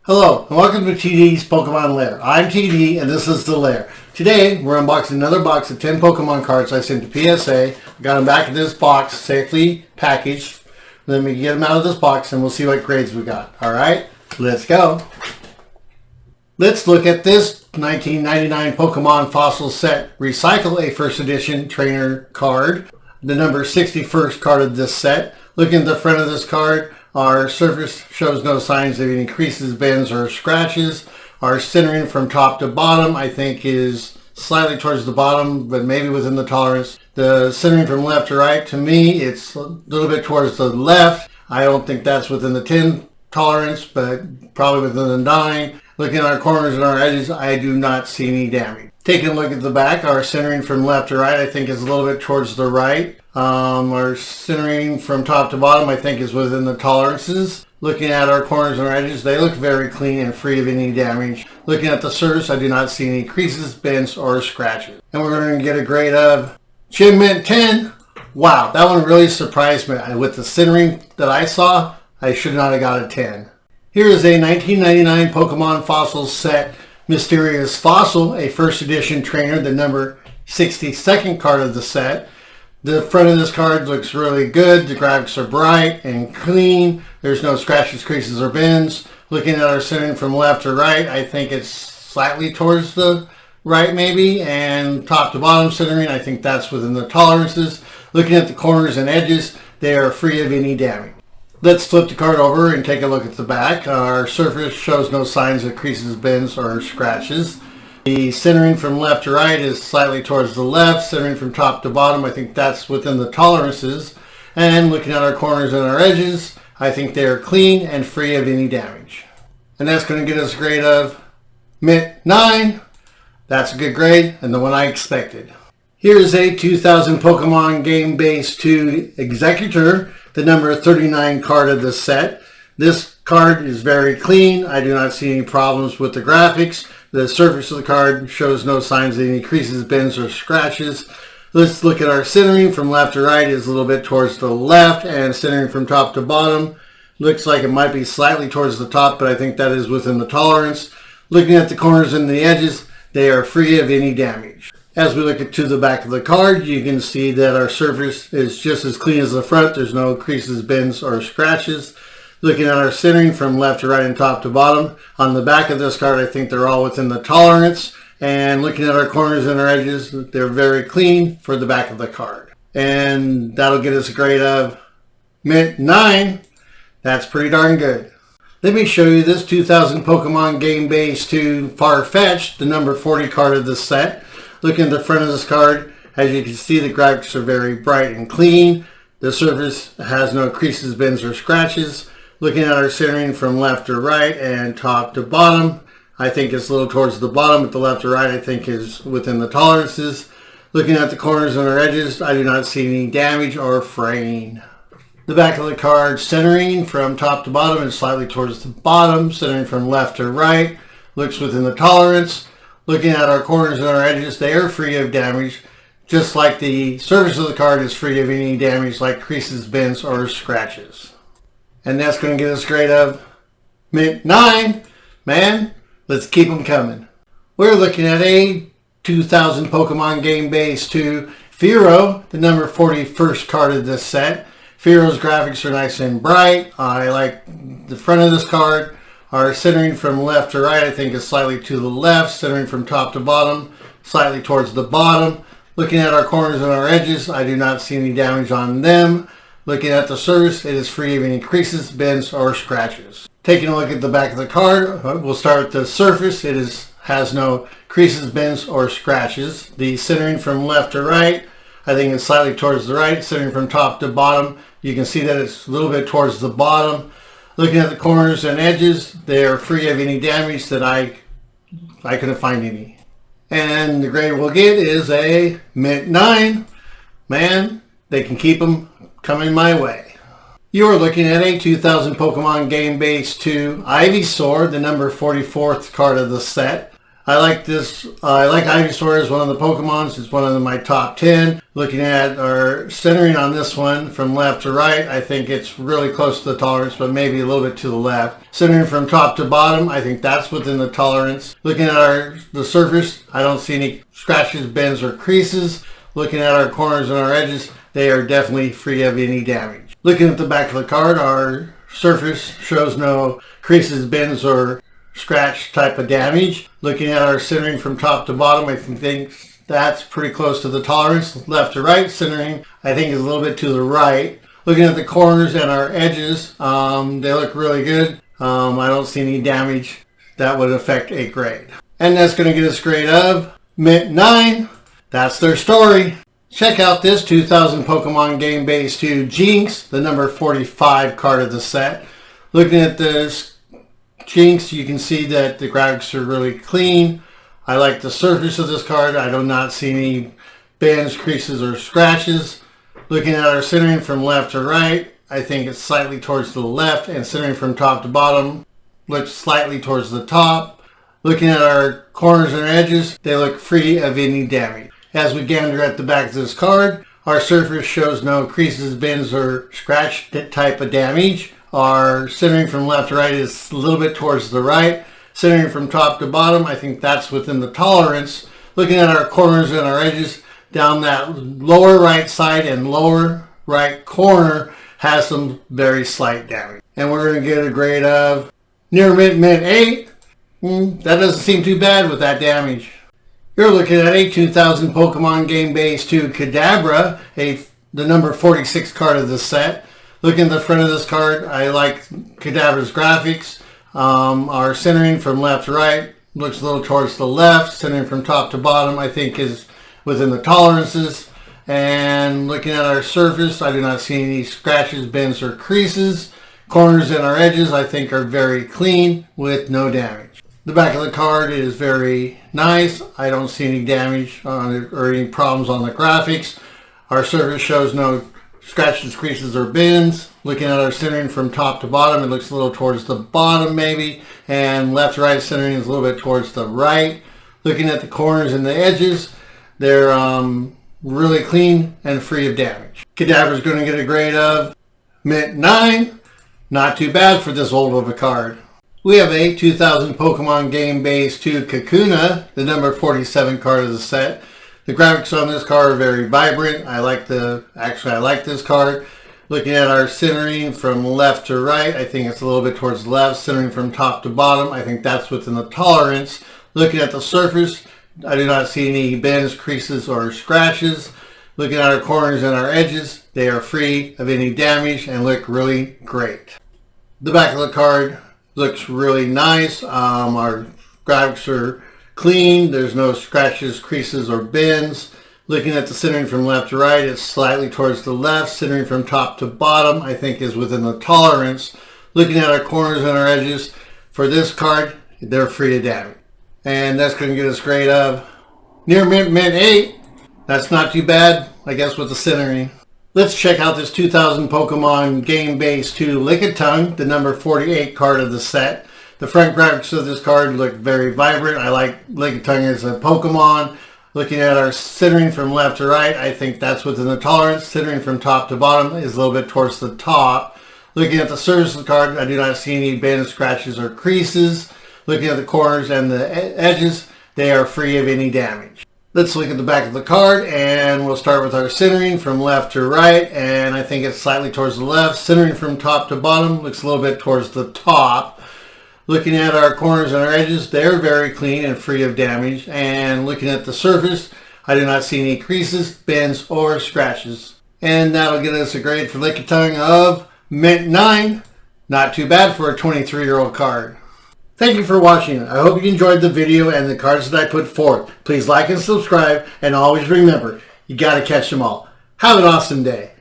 Hello and welcome to TD's Pokemon Lair. I'm TD and this is the Lair. Today we're unboxing another box of 10 Pokemon cards I sent to PSA. I got them back in this box, safely packaged. Let me get them out of this box and we'll see what grades we got. Alright, let's go. Let's look at this 1999 Pokemon Fossil Set Recycle a First Edition Trainer card. The number 61st card of this set. Looking at the front of this card, our surface shows no signs of any creases, bends, or scratches. Our centering from top to bottom, I think, is slightly towards the bottom, but maybe within the tolerance. The centering from left to right, to me, it's a little bit towards the left. I don't think that's within the 10 tolerance, but probably within the 9. Looking at our corners and our edges, I do not see any damage. Taking a look at the back, our centering from left to right, I think, is a little bit towards the right. Our centering from top to bottom, I think, is within the tolerances. Looking at our corners and our edges, they look very clean and free of any damage. Looking at the surface, I do not see any creases, bends, or scratches. And we're going to get a grade of Chin Mint 10. Wow, that one really surprised me. With the centering that I saw, I should not have got a 10. Here is a 1999 Pokemon Fossil Set Mysterious Fossil, a first edition trainer, the number 62nd card of the set. The front of this card looks really good. The graphics are bright and clean. There's no scratches, creases, or bends. Looking at our centering from left to right, I think it's slightly towards the right maybe. And top to bottom centering, I think that's within the tolerances. Looking at the corners and edges, they are free of any damage. Let's flip the card over and take a look at the back. Our surface shows no signs of creases, bends, or scratches. The centering from left to right is slightly towards the left. Centering from top to bottom, I think that's within the tolerances. And looking at our corners and our edges, I think they are clean and free of any damage. And that's going to get us a grade of Mint 9. That's a good grade and the one I expected. Here's a 2000 Pokemon Game Base 2 Exeggutor, the number 39 card of the set. This card is very clean. I do not see any problems with the graphics. The surface of the card shows no signs of any creases, bends, or scratches. Let's look at our centering from left to right is a little bit towards the left, and centering from top to bottom looks like it might be slightly towards the top, but I think that is within the tolerance. Looking at the corners and the edges, they are free of any damage. As we look to the back of the card, you can see that our surface is just as clean as the front. There's no creases, bends, or scratches. Looking at our centering from left to right and top to bottom, on the back of this card, I think they're all within the tolerance. And looking at our corners and our edges, they're very clean for the back of the card. And that'll get us a grade of Mint 9. That's pretty darn good. Let me show you this 2000 Pokemon Game Base 2 Farfetch'd, the number 40 card of the set. Looking at the front of this card, as you can see, the graphics are very bright and clean. The surface has no creases, bends, or scratches. Looking at our centering from left to right and top to bottom, I think it's a little towards the bottom, but the left to right I think is within the tolerances. Looking at the corners and our edges, I do not see any damage or fraying. The back of the card, centering from top to bottom is slightly towards the bottom. Centering from left to right looks within the tolerance. Looking at our corners and our edges, they are free of damage, just like the surface of the card is free of any damage like creases, bends, or scratches. And that's going to get us a grade of Mint 9. Man, let's keep them coming. We're looking at a 2000 Pokemon Game Base 2 Fearow, the number 41st card of this set. Fearow's graphics are nice and bright. I like the front of this card. Our centering from left to right, I think, is slightly to the left. Centering from top to bottom, slightly towards the bottom. Looking at our corners and our edges, I do not see any damage on them. Looking at the surface, it is free of any creases, bends, or scratches. Taking a look at the back of the card, we'll start with the surface. It has no creases, bends, or scratches. The centering from left to right, I think it's slightly towards the right. Centering from top to bottom, you can see that it's a little bit towards the bottom. Looking at the corners and edges, they are free of any damage that I couldn't find any. And the grade we'll get is a Mint 9. Man, they can keep them coming my way. You are looking at a 2000 Pokemon Game Base 2 Ivysaur, the number 44th card of the set. I like this. I like Ivysaur as one of the Pokemons. It's one of my top 10. Looking at our centering on this one from left to right, I think it's really close to the tolerance, but maybe a little bit to the left. Centering from top to bottom, I think that's within the tolerance. Looking at the surface, I don't see any scratches, bends, or creases. Looking at our corners and our edges, they are definitely free of any damage. Looking at the back of the card, our surface shows no creases, bends, or scratch type of damage. Looking at our centering from top to bottom, I think that's pretty close to the tolerance. Left to right centering, I think is a little bit to the right. Looking at the corners and our edges, they look really good. I don't see any damage that would affect a grade. And that's going to get us a grade of Mint 9. That's their story. Check out this 2000 Pokemon Game Base 2 Jynx, the number 45 card of the set. Looking at this Jynx, you can see that the graphics are really clean. I like the surface of this card. I do not see any bends, creases, or scratches. Looking at our centering from left to right, I think it's slightly towards the left, and centering from top to bottom looks slightly towards the top. Looking at our corners and edges, they look free of any damage. As we gander at the back of this card, our surface shows no creases, bends, or scratch type of damage. Our centering from left to right is a little bit towards the right. Centering from top to bottom, I think that's within the tolerance. Looking at our corners and our edges, down that lower right side and lower right corner has some very slight damage. And we're going to get a grade of near mint 8. That doesn't seem too bad with that damage. You're looking at a 2000 Pokemon Game Base 2 Kadabra, the number 46 card of the set. Looking at the front of this card, I like Kadabra's graphics. Our centering from left to right looks a little towards the left. Centering from top to bottom, I think, is within the tolerances. And looking at our surface, I do not see any scratches, bends, or creases. Corners and our edges, I think, are very clean with no damage. The back of the card is very nice. I don't see any damage on it or any problems on the graphics. Our surface shows no scratches, creases, or bends. Looking at our centering from top to bottom, it looks a little towards the bottom maybe, and left to right centering is a little bit towards the right. Looking at the corners and the edges, they're really clean and free of damage. Kadabra is going to get a grade of Mint 9. Not too bad for this old of a card. We have a 2000 Pokemon Game Base 2 Kakuna, the number 47 card of the set. The graphics on this card are very vibrant. I like this card. Looking at our centering from left to right, I think it's a little bit towards the left. Centering from top to bottom, I think that's within the tolerance. Looking at the surface, I do not see any bends, creases, or scratches. Looking at our corners and our edges, they are free of any damage and look really great. The back of the card looks really nice. Our graphics are clean. There's no scratches, creases, or bends. Looking at the centering from left to right, it's slightly towards the left. Centering from top to bottom, I think, is within the tolerance. Looking at our corners and our edges, for this card, they're free of damage. And that's going to get us a grade of near mint 8. That's not too bad, I guess, with the centering. Let's check out this 2000 Pokemon Game Base 2 Lickitung, the number 48 card of the set. The front graphics of this card look very vibrant. I like Lickitung as a Pokemon. Looking at our centering from left to right, I think that's within the tolerance. Centering from top to bottom is a little bit towards the top. Looking at the surface of the card, I do not see any bends, scratches, or creases. Looking at the corners and the edges, they are free of any damage. Let's look at the back of the card, and we'll start with our centering from left to right, and I think it's slightly towards the left. Centering from top to bottom looks a little bit towards the top. Looking at our corners and our edges, they're very clean and free of damage. And looking at the surface, I do not see any creases, bends, or scratches. And that'll get us a grade for Lickitung of Mint 9. Not too bad for a 23-year-old card. Thank you for watching. I hope you enjoyed the video and the cards that I put forth. Please like and subscribe, and always remember, you gotta catch them all. Have an awesome day.